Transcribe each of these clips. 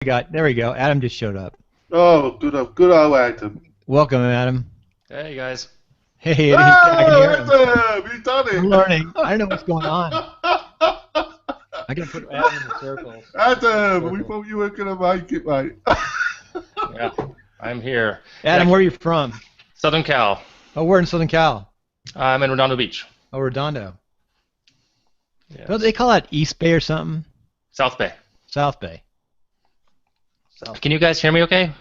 There we go. Adam just showed up. Oh, good old Adam. Welcome, Adam. Hey guys. Hey, Eddie. I can hear Oh, him. Adam, you done We're it. learning. I don't know what's going on. I can put Adam in the circles. Adam, we thought you were going to make it, mate. Yeah, I'm here. Adam, Yeah, where are you from? Southern Cal. Oh, we're in Southern Cal. I'm in Redondo Beach. Oh, Redondo. Yes. Don't they call that East Bay or something? South Bay. South Bay. Can you guys hear me okay?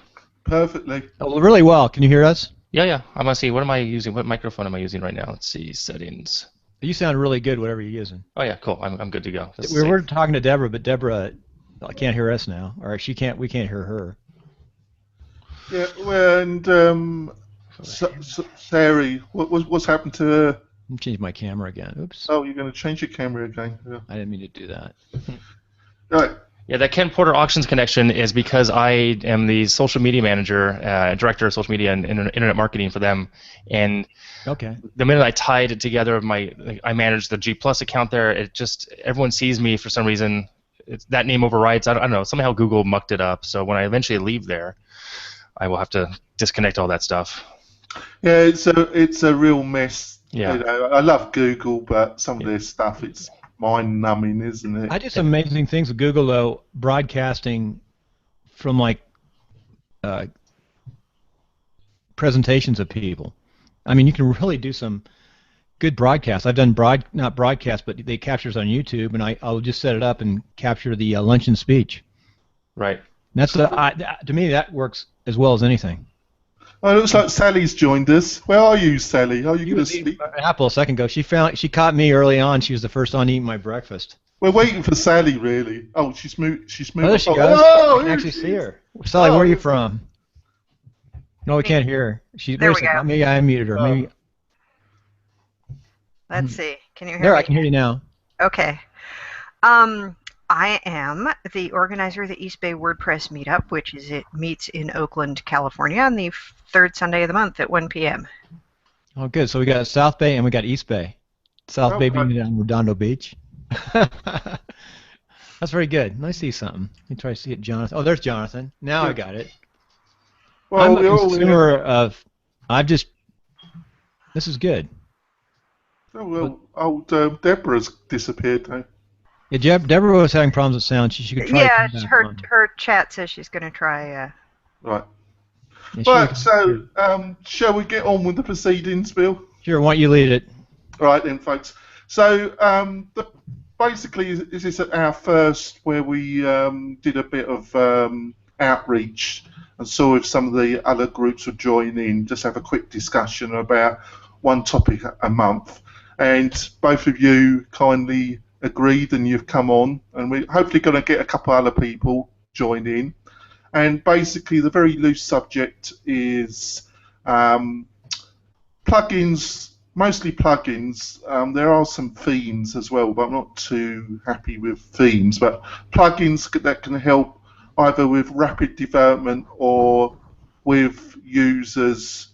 Perfectly. Oh, really well. Can you hear us? Yeah. I'm gonna see. What am I using? What microphone am I using right now? Let's see. Settings. You sound really good, whatever you're using. Oh yeah, cool. I'm good to go. We were talking to Deborah, but Deborah can't hear us now. Or we can't hear her. Yeah, well, and Sari, what's happened to her? Let me change my camera again. Oops. Oh, you're going to change your camera again. Yeah. I didn't mean to do that. Right. Yeah, that Ken Porter Auctions connection is because I am the social media manager, director of social media and internet marketing for them. And okay. The minute I tied it together, I manage the G Plus account there. It just everyone sees me for some reason. That name overrides. I don't know. Somehow Google mucked it up. So when I eventually leave there, I will have to disconnect all that stuff. Yeah, it's a real mess. Yeah. You know, I love Google, but some of their stuff, it's mind-numbing, isn't it? I do some amazing things with Google, though, broadcasting from, like, presentations of people. I mean, you can really do some good broadcasts. I've done not broadcasts, but they captures on YouTube, and I'll just set it up and capture the luncheon speech. Right. And to me, that works as well as anything. Oh, it looks like Sally's joined us. Where are you, Sally? Are you going to speak? Apple a second ago. She caught me early on. She was the first on eating my breakfast. We're waiting for Sally, really. Oh, she's moved. Oh, there she goes. Oh, I can actually see her. Sally, where are you from? No, we can't hear her. There we go. Maybe I muted her. Maybe. Let's see. Can you hear me? There, I can hear you now. Okay. I am the organizer of the East Bay WordPress Meetup, it meets in Oakland, California on the third Sunday of the month at 1 p.m. Oh, good. So we got South Bay and we got East Bay. South Bay being down Redondo Beach. That's very good. Let me see something. Let me try to see it, Jonathan. Oh, there's Jonathan. Now I got it. Well, I'm a consumer of... This is good. Oh, well, Deborah's disappeared, though. Yeah, Deborah was having problems with sound. She could try. Yeah, her chat says she's going to try. Right. Yeah, right. So, shall we get on with the proceedings, Bill? Sure. Why don't you lead it? All right, then, folks. So, basically, this is our first where we did a bit of outreach and saw if some of the other groups would join in. Just have a quick discussion about one topic a month, and both of you kindly agreed and you've come on, and we're hopefully going to get a couple other people join in. And basically the very loose subject is plugins, mostly plugins. There are some themes as well, but I'm not too happy with themes, but plugins that can help either with rapid development or with users,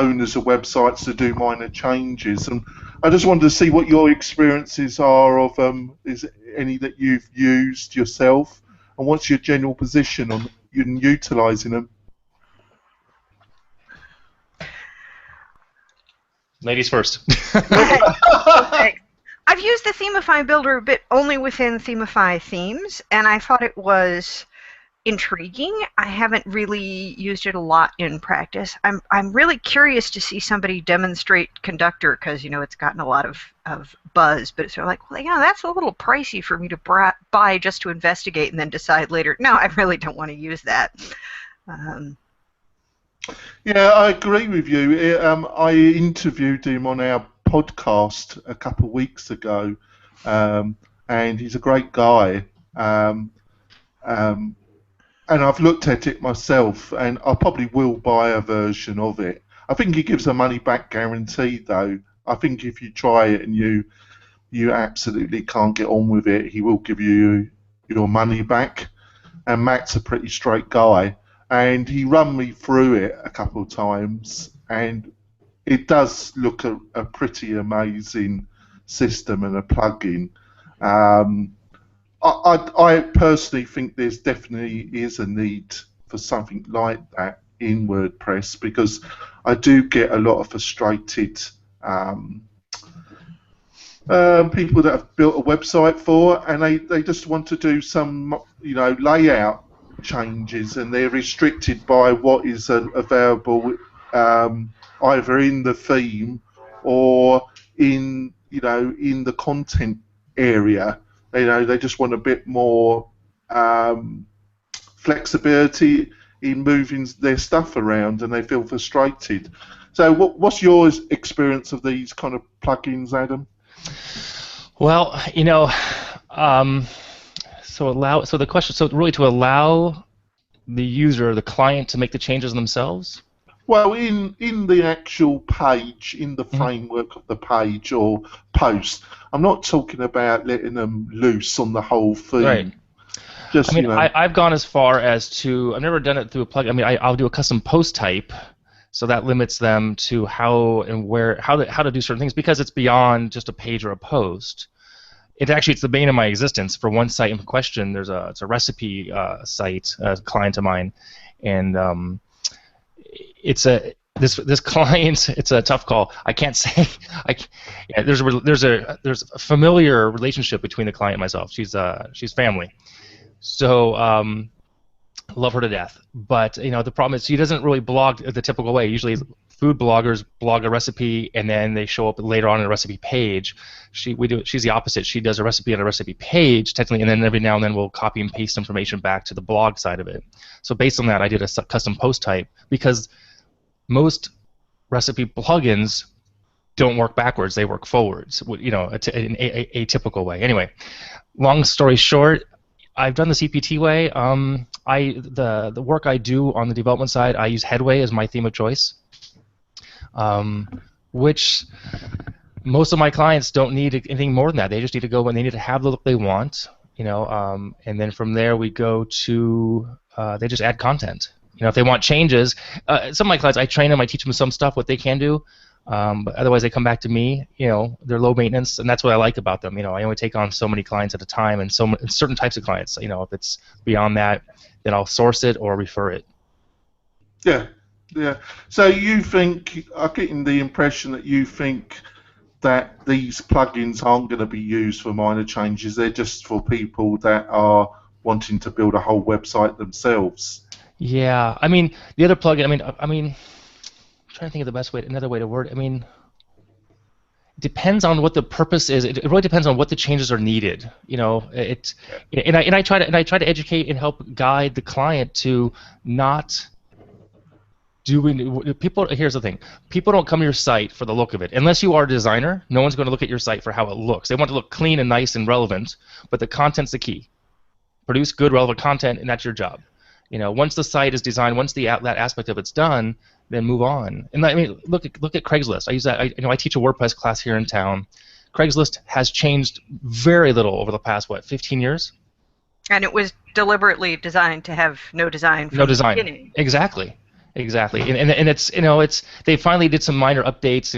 owners of websites to do minor changes. And I just wanted to see what your experiences are of is any that you've used yourself, and what's your general position on utilising them? Ladies first. Okay. I've used the Themify Builder a bit only within Themify themes, and I thought it was intriguing. I haven't really used it a lot in practice. I'm really curious to see somebody demonstrate Conductor, because it's gotten a lot of buzz, but it's sort of like, well, that's a little pricey for me to buy just to investigate and then decide later, no, I really don't want to use that. Yeah, I agree with you. I interviewed him on our podcast a couple of weeks ago, and he's a great guy. And I've looked at it myself, and I probably will buy a version of it. I think he gives a money-back guarantee, though. I think if you try it and you absolutely can't get on with it, he will give you your money back. And Matt's a pretty straight guy, and he run me through it a couple of times, and it does look a pretty amazing system and a plugin. I personally think there's definitely is a need for something like that in WordPress, because I do get a lot of frustrated people that have built a website and they just want to do some layout changes, and they're restricted by what is available either in the theme or in the content area. They just want a bit more flexibility in moving their stuff around, and they feel frustrated. So what's your experience of these kind of plugins, Adam? Well, so the question, so really to allow the user, the client, to make the changes themselves? Well, in the actual page, in the framework of the page or post, I'm not talking about letting them loose on the whole thing. Right. Just, I've gone as far as to, I've never done it through a plugin. I'll do a custom post type, so that limits them to how and where, how to do certain things, because it's beyond just a page or a post. It's the bane of my existence. For one site in question, it's a recipe site, a client of mine, and this client. It's a tough call. I can't say. There's a familiar relationship between the client and myself. She's family, so love her to death. But the problem is she doesn't really blog the typical way. Usually, food bloggers blog a recipe and then they show up later on in a recipe page. She's the opposite. She does a recipe on a recipe page technically, and then every now and then we'll copy and paste information back to the blog side of it. So based on that, I did a custom post type, because most recipe plugins don't work backwards; they work forwards. In a typical way. Anyway, long story short, I've done the CPT way. The work I do on the development side, I use Headway as my theme of choice. Which most of my clients don't need anything more than that. They just need to go when they need to have the look they want, and then from there we go to they just add content. If they want changes, some of my clients, I train them, I teach them some stuff what they can do, but otherwise they come back to me. They're low maintenance, and that's what I like about them. I only take on so many clients at a time, and certain types of clients. If it's beyond that, then I'll source it or refer it. Yeah. Yeah. So you think, I'm getting the impression that you think that these plugins aren't going to be used for minor changes. They're just for people that are wanting to build a whole website themselves. Yeah. The other plugin, I'm trying to think of the best way, another way to word it. It depends on what the purpose is. It really depends on what the changes are needed. And I try to educate and help guide the client to not people. Here's the thing: people don't come to your site for the look of it. Unless you are a designer, no one's going to look at your site for how it looks. They want to look clean and nice and relevant, but the content's the key. Produce good, relevant content, and that's your job. Once the site is designed, once that aspect of it's done, then move on. And look at Craigslist. I use that. I teach a WordPress class here in town. Craigslist has changed very little over the past 15 years. And it was deliberately designed to have no design from the beginning. Exactly. And it's they finally did some minor updates.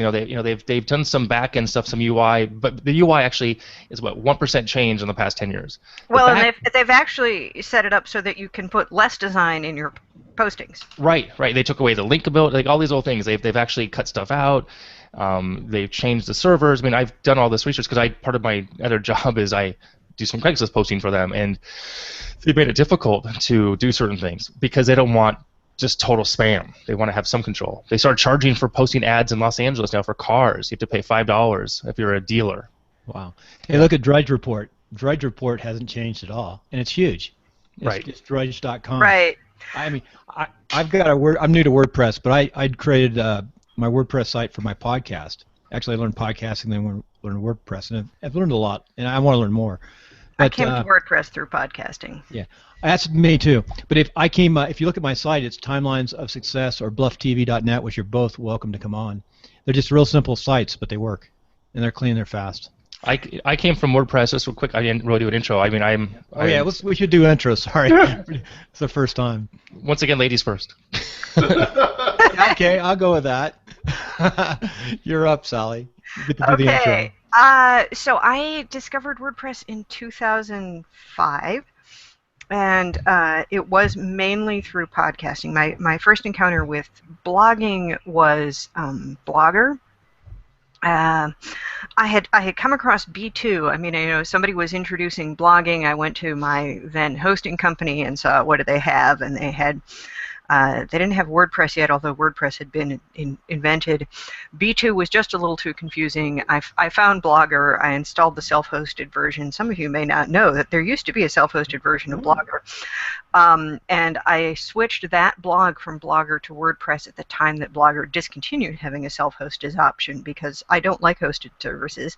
They've done some back-end stuff, some UI, but the UI actually is 1% change in the past 10 years. Well, and they've actually set it up so that you can put less design in your postings. Right. They took away the linkability, all these little things. They've actually cut stuff out. They've changed the servers. I've done all this research because part of my other job is I do some Craigslist posting for them, and they made it difficult to do certain things because they don't want just total spam. They want to have some control. They start charging for posting ads in Los Angeles now for cars. You have to pay $5 if you're a dealer. Wow. Hey, look at Drudge Report. Drudge Report hasn't changed at all, and it's huge. It's drudge.com. Right. I've got I'm new to WordPress, but I created my WordPress site for my podcast. Actually, I learned podcasting, then learned WordPress, and I've learned a lot, and I want to learn more. But, I came to WordPress through podcasting. Yeah, that's me too. But if you look at my site, it's Timelines of Success or BluffTV.net, which you're both welcome to come on. They're just real simple sites, but they work, and they're clean, they're fast. I came from WordPress. Just real quick, I didn't really do an intro. We should do intro. Sorry, it's the first time. Once again, ladies first. Okay, I'll go with that. You're up, Sally. You get to do the intro. So I discovered WordPress in 2005, and it was mainly through podcasting. My first encounter with blogging was Blogger. I had come across B2. I mean, somebody was introducing blogging. I went to my then hosting company and saw what do they have, and they didn't have WordPress yet, although WordPress had been invented. B2 was just a little too confusing. I found Blogger. I installed the self-hosted version. Some of you may not know that there used to be a self-hosted version of Blogger. And I switched that blog from Blogger to WordPress at the time that Blogger discontinued having a self-hosted option because I don't like hosted services.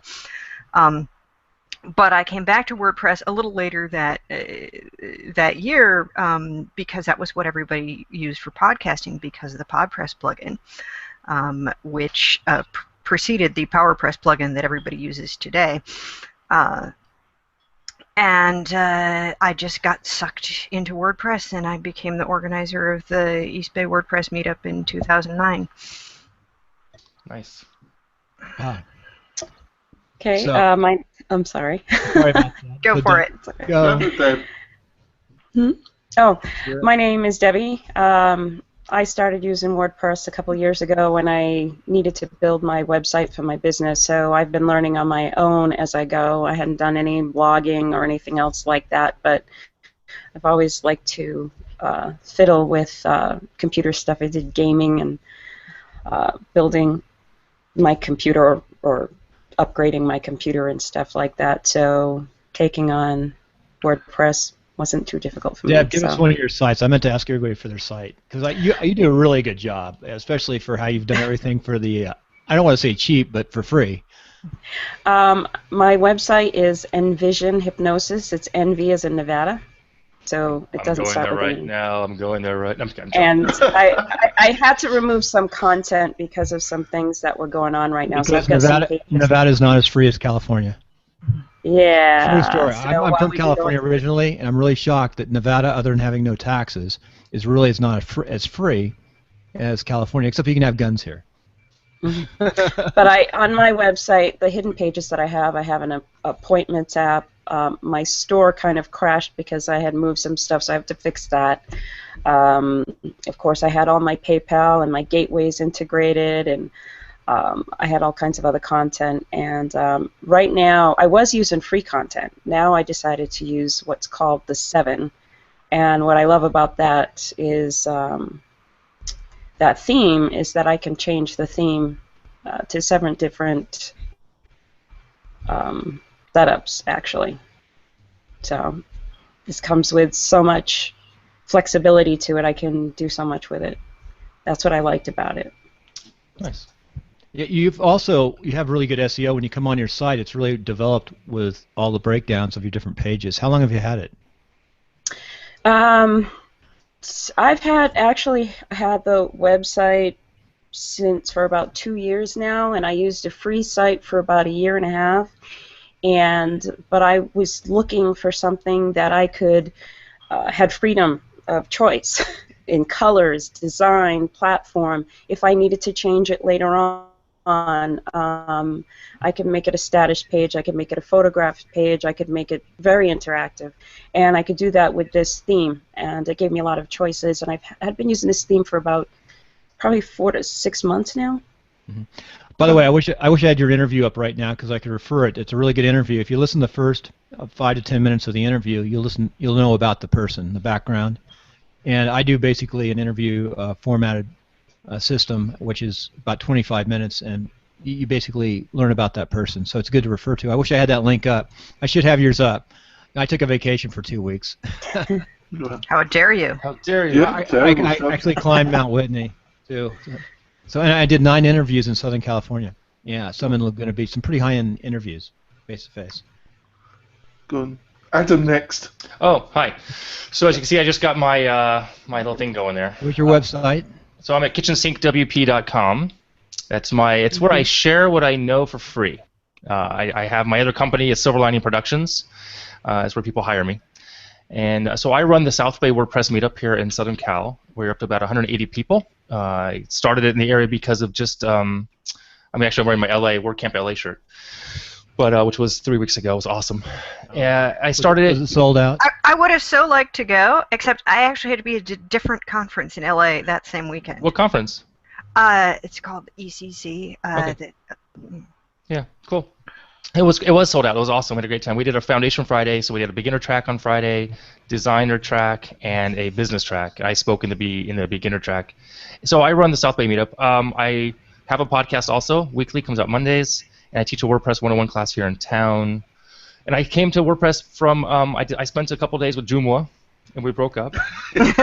But I came back to WordPress a little later that year because that was what everybody used for podcasting because of the PodPress plugin, which preceded the PowerPress plugin that everybody uses today. And I just got sucked into WordPress, and I became the organizer of the East Bay WordPress Meetup in 2009. Nice. Wow. Okay, So- I'm sorry. Sorry about that. Go So for Deb- it. Go. Oh, my name is Debbie. I started using WordPress a couple years ago when I needed to build my website for my business, so I've been learning on my own as I go. I hadn't done any blogging or anything else like that, but I've always liked to fiddle with computer stuff. I did gaming and building my computer or upgrading my computer and stuff like that, so taking on WordPress wasn't too difficult for me. Deb, give us one of your sites. I meant to ask everybody for their site because you do a really good job, especially for how you've done everything for the. I don't want to say cheap, but for free. My website is Envision Hypnosis. It's NV as in Nevada, so it doesn't start with an E. I'm going there right now. I'm joking. And I had to remove some content because of some things that were going on right now. Because so I've got some pages. Nevada is not as free as California. Yeah. True story. So, I'm from we can California go- originally, and I'm really shocked that Nevada, other than having no taxes, is not as free as California, except you can have guns here. But on my website, the hidden pages that I have an appointments app. My store kind of crashed because I had moved some stuff, so I have to fix that. Of course, I had all my PayPal and my gateways integrated, and I had all kinds of other content. And right now, I was using free content. Now I decided to use what's called the 7. And what I love about that is that theme is that I can change the theme to 7 different setups, actually. So this comes with so much flexibility to it. I can do so much with it. That's what I liked about it. Nice. You have really good SEO when you come on your site. It's really developed with all the breakdowns of your different pages. How long have you had it? I've actually had the website for about 2 years now, and I used a free site for about a year and a half. But I was looking for something that I could had freedom of choice in colors, design, platform. If I needed to change it later on, I could make it a status page, I could make it a photograph page, I could make it very interactive, and I could do that with this theme, and it gave me a lot of choices, and I've been using this theme for about probably 4 to 6 months now. Mm-hmm. By the way, I wish I had your interview up right now because I could refer it. It's a really good interview. If you listen to the first 5 to 10 minutes of the interview, you'll know about the person, the background. And I do basically an interview formatted system, which is about 25 minutes, and you basically learn about that person. So it's good to refer to. I wish I had that link up. I should have yours up. I took a vacation for 2 weeks. How dare you? How dare you? Yeah, I actually climbed Mount Whitney too. So and I did 9 interviews in Southern California. Yeah, some of them are going to be some pretty high-end interviews, face to face. Good. Adam next. Oh, hi. So as you can see, I just got my my little thing going there. What's your website? So I'm at kitchensinkwp.com. It's where I share what I know for free. I have my other company, it's Silver Lining Productions. It's where people hire me. And so I run the South Bay WordPress Meetup here in Southern Cal. We're up to about 180 people. I started it in the area because of just, actually I'm wearing my WordCamp LA shirt. but which was 3 weeks ago. It was awesome. I started Was it sold out? I would have so liked to go, except I actually had to be at a different conference in LA that same weekend. What conference? It's called ECC. Okay. Yeah, cool. It was sold out. It was awesome. We had a great time. We did a foundation Friday, so we had a beginner track on Friday, designer track, and a business track. I spoke in the beginner track. So I run the South Bay Meetup. I have a podcast also. Weekly, comes out Mondays, and I teach a WordPress 101 class here in town. And I came to WordPress from I spent a couple days with Joomla, and we broke up. That's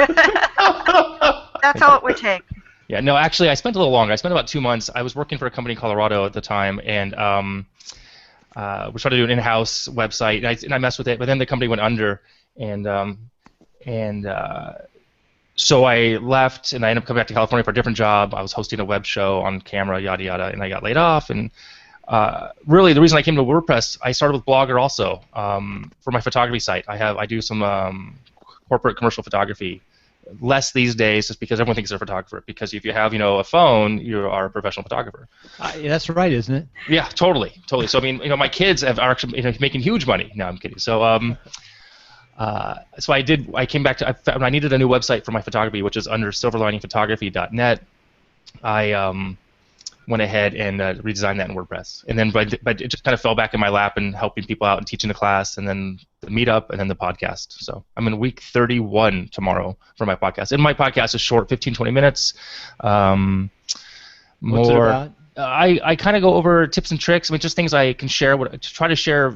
all it would take. Yeah, no, actually, I spent a little longer. I spent about 2 months. I was working for a company in Colorado at the time, and we're trying to do an in-house website, and I messed with it, but then the company went under, and so I left, and I ended up coming back to California for a different job. I was hosting a web show on camera, yada yada, and I got laid off. And really, the reason I came to WordPress, I started with Blogger also for my photography site. I do some corporate commercial photography. Less these days, just because everyone thinks they're a photographer. Because if you have, a phone, you are a professional photographer. That's right, isn't it? Yeah, totally. So I mean, my kids are actually making huge money. No, I'm kidding. So so I came back to. I needed a new website for my photography, which is under silverliningphotography.net. I went ahead and redesigned that in WordPress, and then but it just kind of fell back in my lap and helping people out and teaching the class, and then the meetup, and then the podcast. So I'm in week 31 tomorrow for my podcast, and my podcast is short, 15-20 minutes. What's it about? I kind of go over tips and tricks. I mean, just things I can share. To try to share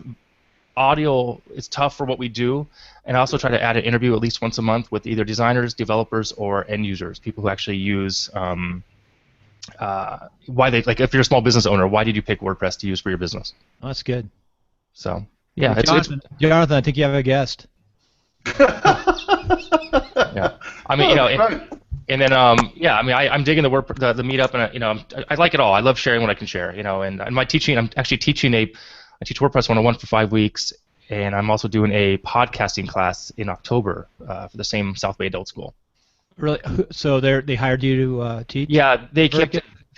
audio is tough for what we do, and I also try to add an interview at least once a month with either designers, developers, or end users, people who actually use. Why they if you're a small business owner, why did you pick WordPress to use for your business? Oh, that's good. So yeah, Jonathan, I think you have a guest. Yeah, I mean and then yeah, I mean I'm digging the meetup, and I like it all. I love sharing what I can share, and my teaching. I'm actually teaching I teach WordPress 101 for 5 weeks, and I'm also doing a podcasting class in October for the same South Bay Adult School. Really? So they hired you to teach? Yeah, they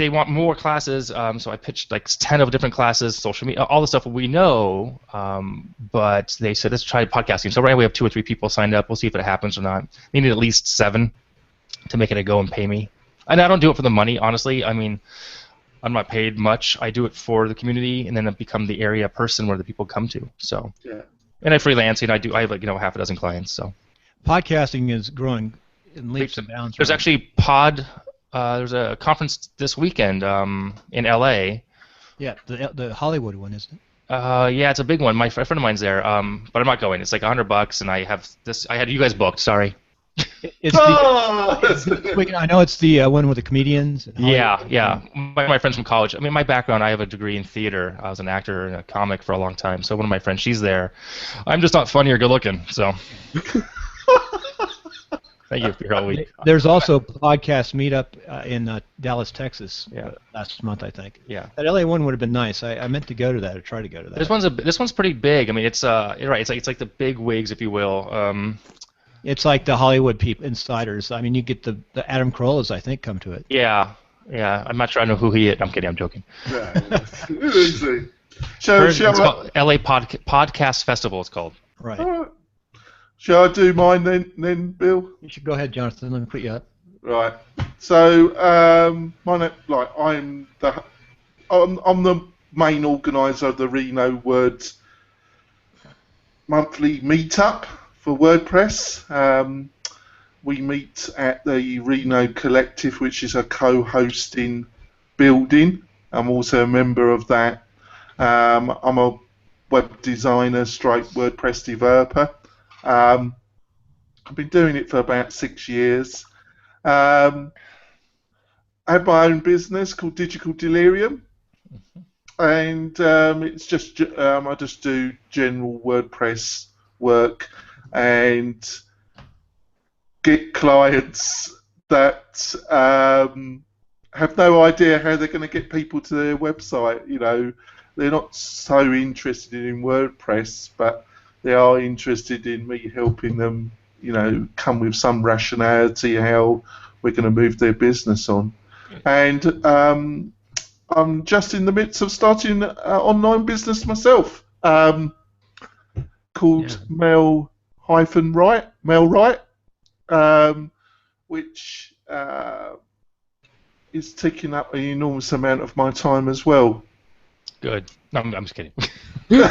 want more classes, so I pitched like 10 of different classes, social media, all the stuff we know, but they said, let's try podcasting. So right now we have 2 or 3 people signed up. We'll see if it happens or not. We need at least 7 to make it a go and pay me. And I don't do it for the money, honestly. I mean, I'm not paid much. I do it for the community, and then I become the area person where the people come to. So, Yeah. And I freelance, and I have like half a dozen clients. So, Podcasting is growing in leaps and bounds. there's right? actually there's a conference this weekend in LA. Yeah, the Hollywood one, isn't it? Yeah, it's a big one. My friend of mine's there, but I'm not going. It's like $100, and I have this. I had you guys booked. Sorry. It's I know it's the one with the comedians. Yeah. My friends from college. I mean, my background, I have a degree in theater. I was an actor and a comic for a long time. So one of my friends, she's there. I'm just not funny or good looking. So. Thank you for your whole week. There's also a podcast meetup in Dallas, Texas. Last month, I think. Yeah. That LA one would have been nice. I meant to go to that or try to go to that. This one's pretty big. I mean, it's you're right. It's like the big wigs, if you will. It's like the Hollywood insiders. I mean, you get the Adam Carolla's, I think, come to it. Yeah. I'm not sure I know who he is. I'm kidding. I'm joking. Easy. So, It's called LA Podcast Festival. It's called. Right. Shall I do mine then, Bill? You should go ahead, Jonathan. Let me put you up. Right. So, I'm the main organizer of the Reno Words monthly meetup for WordPress. We meet at the Reno Collective, which is a co-hosting building. I'm also a member of that. I'm a web designer, WordPress developer. I've been doing it for about 6 years. I have my own business called Digital Delirium, and it's just I just do general WordPress work and get clients that have no idea how they're going to get people to their website. They're not so interested in WordPress, but they are interested in me helping them, come with some rationality how we're going to move their business on. And I'm just in the midst of starting an online business myself, called Mail-Right, which is taking up an enormous amount of my time as well. Good. No, I'm just kidding. No,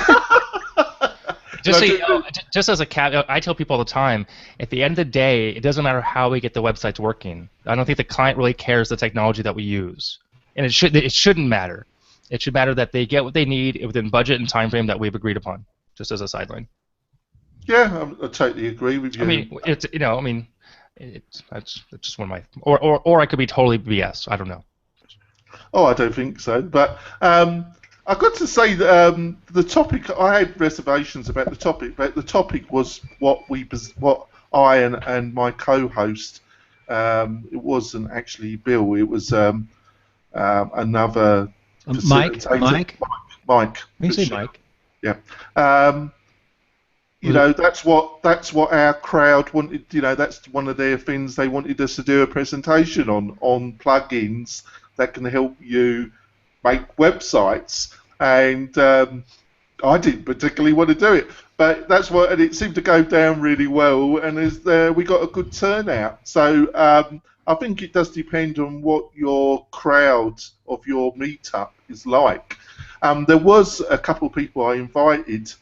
Just as a caveat, I tell people all the time, at the end of the day, it doesn't matter how we get the websites working. I don't think the client really cares the technology that we use. And it shouldn't matter. It should matter that they get what they need within budget and time frame that we've agreed upon, just as a sideline. Yeah, I totally agree with you. I mean, that's just one of my... Or I could be totally BS. I don't know. Oh, I don't think so. But I've got to say that the topic, I had reservations about the topic, but the topic was what I and my co-host, it wasn't actually Bill, it was another Mike? Mike. You say Mike. Yeah. You know, that's what our crowd wanted. You know, that's one of their things they wanted us to do a presentation on plugins that can help you make websites, and I didn't particularly want to do it, but and it seemed to go down really well, and we got a good turnout. So I think it does depend on what your crowd of your meetup is like. There was a couple of people I invited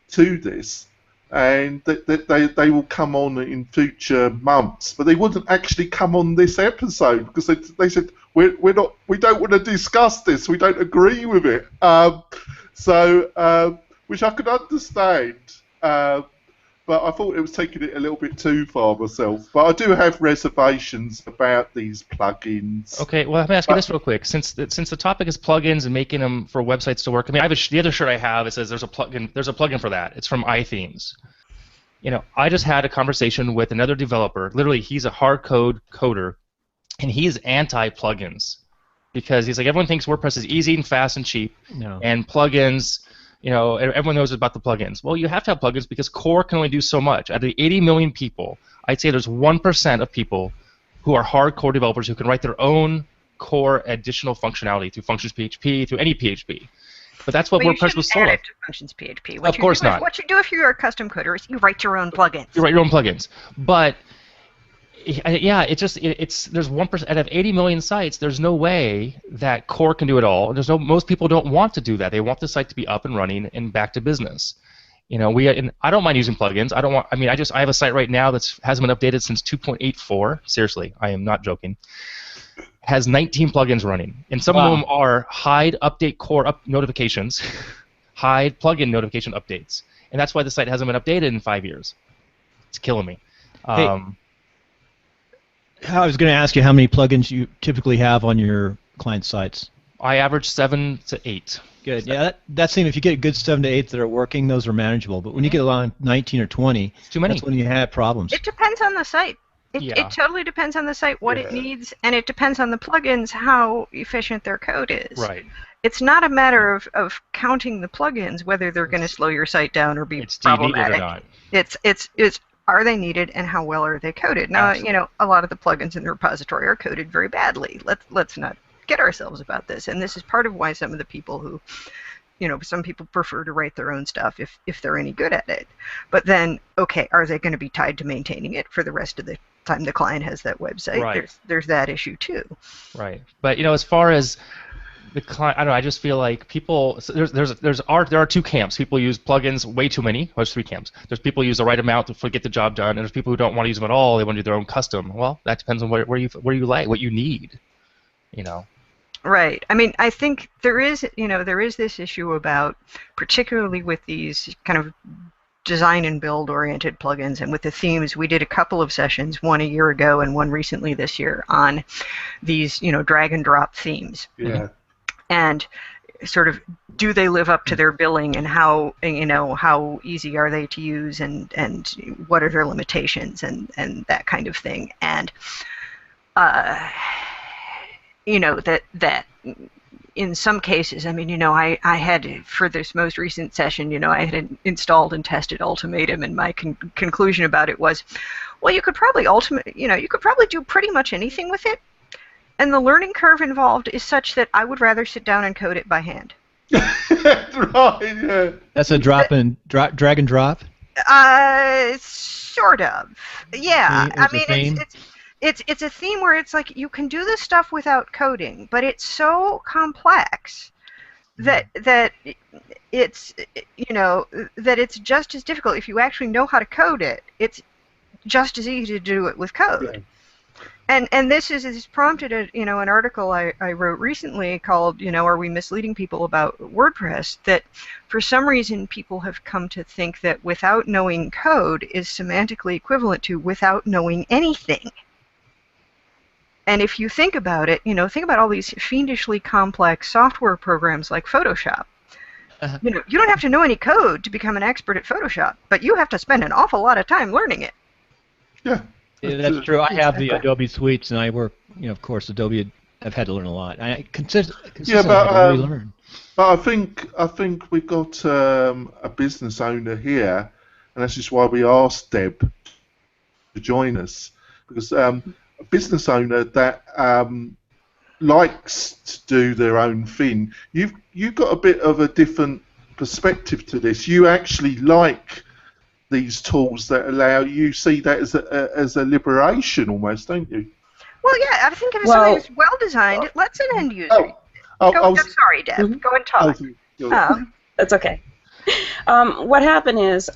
to this, and they will come on in future months, but they wouldn't actually come on this episode because they said we don't want to discuss this, we don't agree with it. Which I could understand, but I thought it was taking it a little bit too far myself. But I do have reservations about these plugins. Okay, well, let me ask you this real quick. Since the topic is plugins and making them for websites to work, I mean, the other shirt I have, it says there's a plugin for that. It's from iThemes. You know, I just had a conversation with another developer. Literally, he's a hard coder, and he's anti-plugins because he's like, everyone thinks WordPress is easy and fast and cheap, and plugins. You know, everyone knows about the plugins. Well, you have to have plugins because core can only do so much. Out of the 80 million people, I'd say there's 1% of people who are hardcore developers who can write their own core additional functionality through functions PHP, through any PHP. But that's what WordPress was sold. Add it to functions PHP. Of course not. What you do if you're a custom coder is you write your own plugins. You write your own plugins. But yeah, it's there's 1% out of 80 million sites. There's no way that core can do it all. Most people don't want to do that. They want the site to be up and running and back to business. You know, I don't mind using plugins. I have a site right now that hasn't been updated since 2.84. Seriously, I am not joking. Has 19 plugins running, and some of them are hide update core notifications, hide plugin notification updates, and that's why the site hasn't been updated in 5 years. It's killing me. I was going to ask you how many plugins you typically have on your client sites. I average 7 to 8. Good. Yeah, that seems if you get a good 7 to 8 that are working, those are manageable. But when you get along 19 or 20, it's too many. That's when you have problems. It depends on the site. It totally depends on the site, what it needs, and it depends on the plugins, how efficient their code is. Right. It's not a matter of counting the plugins, whether they're going to slow your site down or be problematic. Or not. It's are they needed and how well are they coded? Now, Absolutely. you know, a lot of the plugins in the repository are coded very badly. Let's not get ourselves about this. And this is part of why some of the people who, you know, some people prefer to write their own stuff if they're any good at it. But then, okay, are they going to be tied to maintaining it for the rest of the time the client has that website? Right. There's that issue too. Right. But, you know, as far as the client, I don't know, I just feel like people, so there are two camps. People use plugins way too many. Well, there's three camps. There's people who use the right amount to get the job done, and there's people who don't want to use them at all. They want to do their own custom. Well, that depends on where you like, what you need, you know. Right. I mean, I think there is this issue about, particularly with these kind of design and build oriented plugins, and with the themes. We did a couple of sessions, one a year ago and one recently this year, on these, you know, drag and drop themes. Yeah. And sort of, do they live up to their billing, and how easy are they to use, and what are their limitations, and that kind of thing. And you know, that in some cases, I mean, you know, I had, for this most recent session, you know, I had installed and tested Ultimatum, and my conclusion about it was, well, you could probably do pretty much anything with it. And the learning curve involved is such that I would rather sit down and code it by hand. Right, yeah. That's a drag and drop. Sort of. Yeah. Theme, I it's a mean, theme. it's a theme where it's like you can do this stuff without coding, but it's so complex that it's that it's just as difficult. If you actually know how to code it, it's just as easy to do it with code. Yeah. And this is prompted an article I wrote recently called, Are we misleading people about WordPress? That for some reason people have come to think that without knowing code is semantically equivalent to without knowing anything. And if you think about it, think about all these fiendishly complex software programs like Photoshop. Uh-huh. You don't have to know any code to become an expert at Photoshop, but you have to spend an awful lot of time learning it. Yeah. Yeah, that's true. I have the Adobe suites, and I work, of course, Adobe. I've had to learn a lot. I consistently had to relearn. But I think we've got a business owner here, and that's just why we asked Deb to join us, because a business owner that likes to do their own thing. You've got a bit of a different perspective to this. You actually like these tools that allow you see that as a liberation almost, don't you? Well, yeah, I think if something is well designed, it lets an end user. I'm sorry, Deb. Go and talk. That's okay. What happened is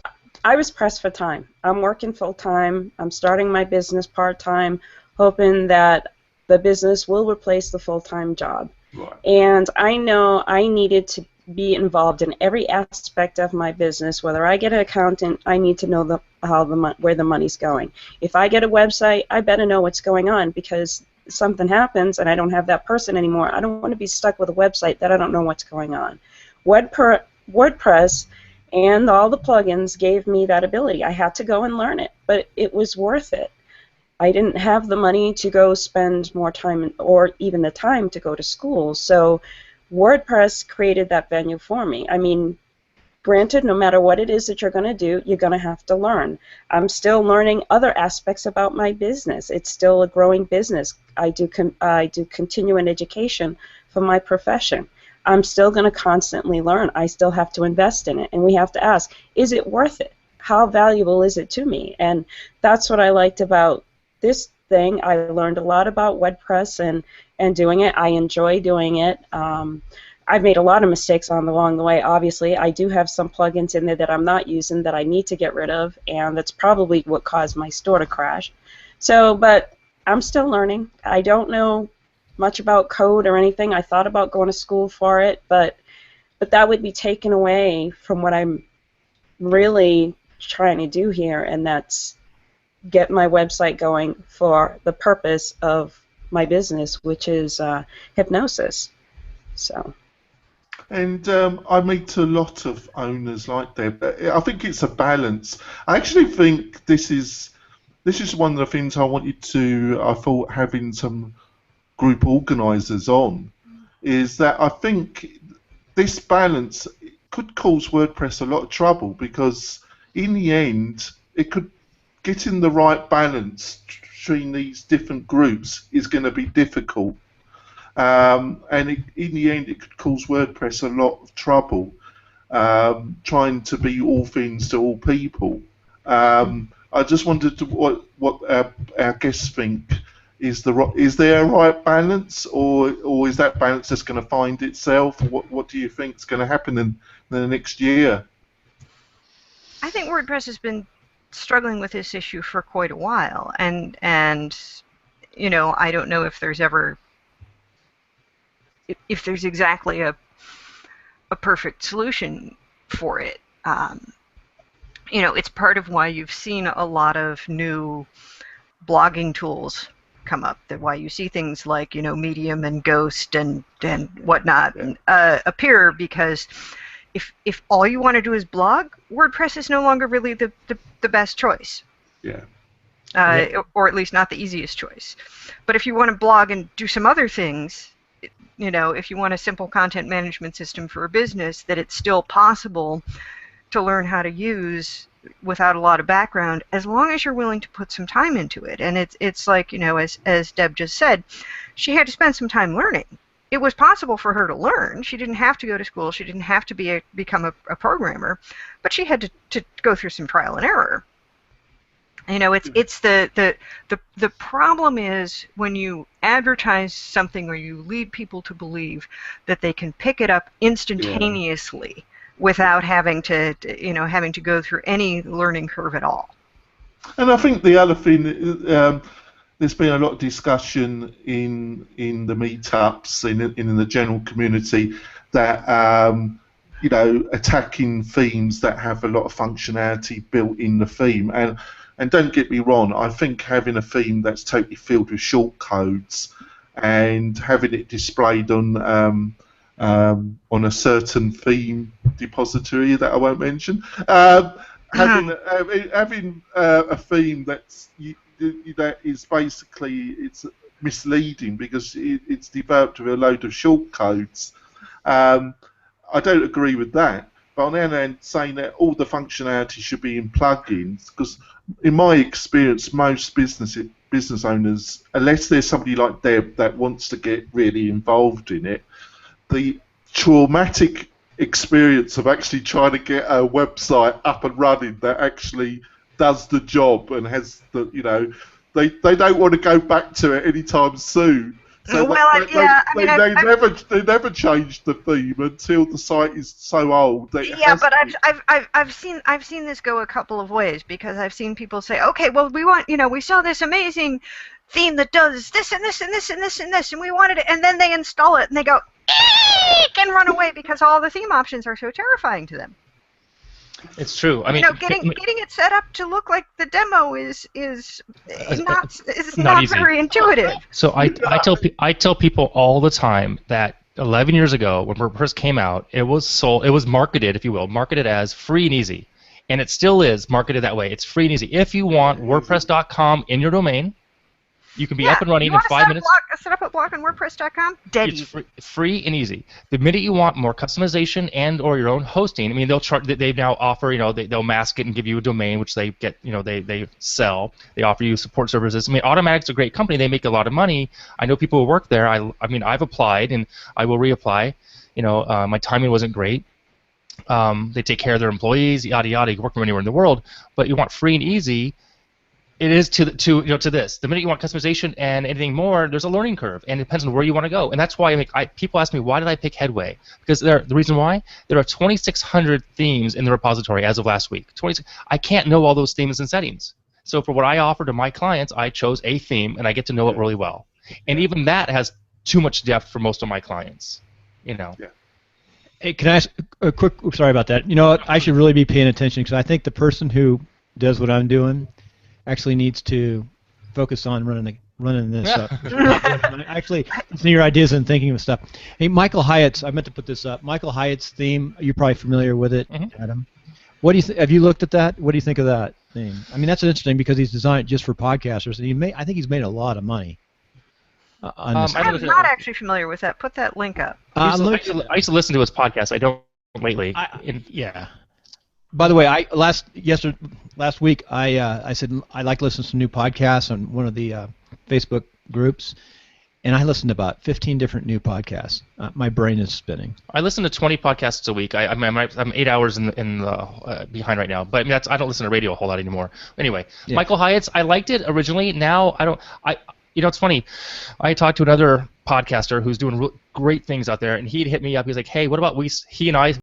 I was pressed for time. I'm working full time. I'm starting my business part time, hoping that the business will replace the full time job. Right. And I know I needed to be involved in every aspect of my business. Whether I get an accountant, I need to know where the money's going. If I get a website, I better know what's going on, because something happens and I don't have that person anymore. I don't want to be stuck with a website that I don't know what's going on. WordPress and all the plugins gave me that ability. I had to go and learn it, but it was worth it. I didn't have the money to go spend more time or even the time to go to school, so WordPress created that venue for me. I mean, granted, no matter what it is that you're going to do, you're going to have to learn. I'm still learning other aspects about my business. It's still a growing business. I do continuing education for my profession. I'm still going to constantly learn. I still have to invest in it, and we have to ask, is it worth it? How valuable is it to me? And that's what I liked about this thing. I learned a lot about WordPress and doing it. I enjoy doing it. I've made a lot of mistakes along the way. Obviously, I do have some plugins in there that I'm not using that I need to get rid of, and that's probably what caused my store to crash. So, but I'm still learning. I don't know much about code or anything. I thought about going to school for it, but that would be taken away from what I'm really trying to do here, and that's get my website going for the purpose of my business, which is hypnosis. So. And I meet a lot of owners like that. I think it's a balance. I actually think this is one of the things I thought having some group organisers on is that I think this balance could cause WordPress a lot of trouble, because in the end, getting the right balance between these different groups is going to be difficult. And in the end, it could cause WordPress a lot of trouble trying to be all things to all people. I just wondered what our guests think. Is there a right balance, or is that balance just going to find itself? What do you think is going to happen in the next year? I think WordPress has been struggling with this issue for quite a while, and I don't know if there's exactly a perfect solution for it. It's part of why you've seen a lot of new blogging tools come up, that why you see things like Medium and Ghost and whatnot appear, because if all you want to do is blog, WordPress is no longer really the best choice. Yeah. Or at least not the easiest choice. But if you want to blog and do some other things, if you want a simple content management system for a business, that it's still possible to learn how to use without a lot of background, as long as you're willing to put some time into it. And it's like, as Deb just said, she had to spend some time learning. It was possible for her to learn. She didn't have to go to school. She didn't have to become a programmer, but she had to go through some trial and error. It's the problem is when you advertise something or you lead people to believe that they can pick it up instantaneously without having to go through any learning curve at all. And I think the other thing, there's been a lot of discussion in the meetups, in the general community, that attacking themes that have a lot of functionality built in the theme. And don't get me wrong, I think having a theme that's totally filled with shortcodes and having it displayed on a certain theme depository that I won't mention, having a theme that is basically it's misleading because it's developed with a load of shortcodes. I don't agree with that. But on the other hand, saying that all the functionality should be in plugins, because in my experience, most business owners, unless there's somebody like Deb that wants to get really involved in it, the traumatic experience of actually trying to get a website up and running that actually does the job and has they don't want to go back to it anytime soon. So they never changed the theme until the site is so old. I've seen this go a couple of ways, because I've seen people say, okay, well, we saw this amazing theme that does this and this and this and this and this, and we wanted it, and then they install it and they go eek, and run away because all the theme options are so terrifying to them. It's true. I mean, getting it set up to look like the demo is not very intuitive. So I tell people all the time that 11 years ago, when WordPress came out, it was marketed, if you will, marketed as free and easy, and it still is marketed that way. It's free and easy. If you want WordPress.com in your domain, you can be up and running in 5 minutes. Set up a blog on WordPress.com. Dead easy. It's free and easy. The minute you want more customization and/or your own hosting, I mean, they'll charge. They now offer, they'll mask it and give you a domain, which they get, they sell. They offer you support services. I mean, Automatic's a great company. They make a lot of money. I know people who work there. I mean, I've applied and I will reapply. My timing wasn't great. They take care of their employees, yada yada. You can work from anywhere in the world, but you want free and easy. It is to this. The minute you want customization and anything more, there's a learning curve, and it depends on where you want to go. And that's why people ask me, why did I pick Headway? Because the reason why, there are 2,600 themes in the repository as of last week. I can't know all those themes and settings. So for what I offer to my clients, I chose a theme, and I get to know it really well. And even that has too much depth for most of my clients. Yeah. Hey, can I ask a quick? Sorry about that. You know what? I should really be paying attention, because I think the person who does what I'm doing actually needs to focus on running this up. Actually, listening to your ideas and thinking of stuff. Hey, Michael Hyatt's, I meant to put this up. Michael Hyatt's theme, you're probably familiar with it, Adam. What do you have you looked at that? What do you think of that theme? I mean, that's interesting because he's designed it just for podcasters, and I think he's made a lot of money. On this. I'm not actually familiar with that. Put that link up. I used to listen to his podcast. I don't lately. Yeah. By the way, last week I said I like to listen to some new podcasts on one of the Facebook groups, and I listened to about 15 different new podcasts. My brain is spinning. I listen to 20 podcasts a week. I'm 8 hours behind right now, but I don't listen to radio a whole lot anymore. Anyway, yeah. Michael Hyatt's, I liked it originally. Now I don't. It's funny. I talked to another podcaster who's doing great things out there, and he'd hit me up. He's like, "Hey, what about he and I